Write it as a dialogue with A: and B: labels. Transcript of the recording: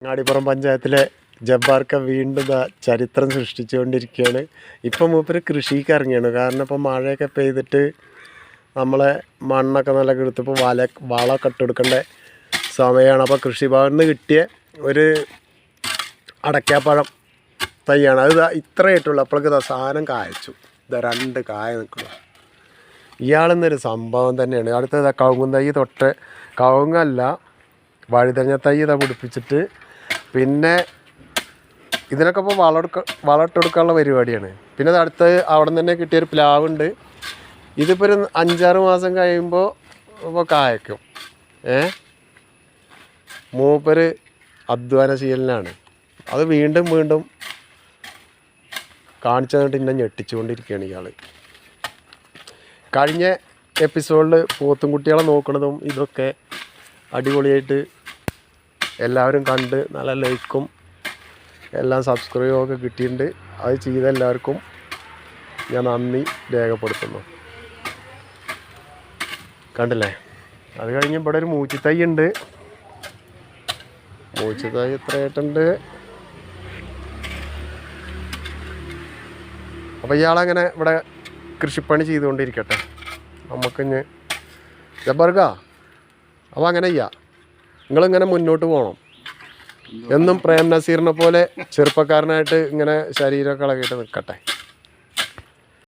A: അങ്ങാടിപ്പുറം പഞ്ചായത്തിലെ ജബ്ബാർക്ക വീണ്ടും ചരിത്രം സൃഷ്ടിച്ചുകൊണ്ടിരിക്കുകയാണ്. ഇപ്പം മൂപ്പര് കൃഷിക്ക് ഇറങ്ങിയാണ്. കാരണം ഇപ്പം മഴയൊക്കെ പെയ്തിട്ട് നമ്മളെ മണ്ണൊക്കെ നല്ല കിടത്തിപ്പോൾ വളമൊക്കെ ഇട്ടെടുക്കേണ്ട സമയമാണ്. അപ്പോൾ കൃഷിഭവനിൽ നിന്ന് കിട്ടിയ ഒരു അടയ്ക്കാപ്പഴം തൈയാണ്. അത് ഇത്രയായിട്ടുള്ളൂ. അപ്പോഴേക്ക് സാധനം കായച്ചു. ഇതാ 2 കായ നിൽക്കുന്നു. ഇയാളെന്നൊരു സംഭവം തന്നെയാണ്. അടുത്തത് കവുങ്ങും തൈ തൊട്ട് കവുങ്ങല്ല വഴുതനങ്ങ തൈ ഇതാ പിടിപ്പിച്ചിട്ട് പിന്നെ ഇതിനൊക്കെ ഇപ്പോൾ വളമിട്ടെടുക്കാനുള്ള പരിപാടിയാണ്. പിന്നെ അത് അടുത്ത് അവിടെ നിന്ന് തന്നെ കിട്ടിയൊരു പ്ലാവുണ്ട്. ഇതിപ്പോൾ ഒരു 5-6 മാസം കഴിയുമ്പോൾ ഇപ്പോൾ കായ്ക്കും. മൂപ്പര് അധ്വാനശീലനാണ്. അത് വീണ്ടും വീണ്ടും കാണിച്ചു തന്നിട്ട് ഇന്നെ ഞെട്ടിച്ചുകൊണ്ടിരിക്കുകയാണ് ഇയാൾ. കഴിഞ്ഞ എപ്പിസോഡിൽ പോത്തും കുട്ടികളെ നോക്കുന്നതും ഇതൊക്കെ അടിപൊളിയായിട്ട് എല്ലാവരും കണ്ട് നല്ല ലൈക്കും എല്ലാം സബ്സ്ക്രൈബും ഒക്കെ കിട്ടിയിട്ടുണ്ട്. അത് ചെയ്ത എല്ലാവർക്കും ഞാൻ നന്ദി രേഖപ്പെടുത്തുന്നു. കണ്ടില്ലേ? അത് കഴിഞ്ഞ് ഇവിടെ ഒരു മൂച്ചിത്തൈ ഉണ്ട്. മൂച്ചിത്തൈ എത്രയായിട്ടുണ്ട്? അപ്പോൾ ഇയാളങ്ങനെ ഇവിടെ കൃഷിപ്പണി ചെയ്തുകൊണ്ടിരിക്കട്ടെ. നമുക്കിഞ്ഞ് ജബ്ബാർക്ക അപ്പോൾ അങ്ങനെ ചെയ്യാം. നിങ്ങളിങ്ങനെ മുന്നോട്ട് പോകണം. എന്നും പ്രേം നസീറിനെ പോലെ ചെറുപ്പക്കാരനായിട്ട് ഇങ്ങനെ ശരീരമൊക്കെ ഇളകിയിട്ട് നിൽക്കട്ടെ.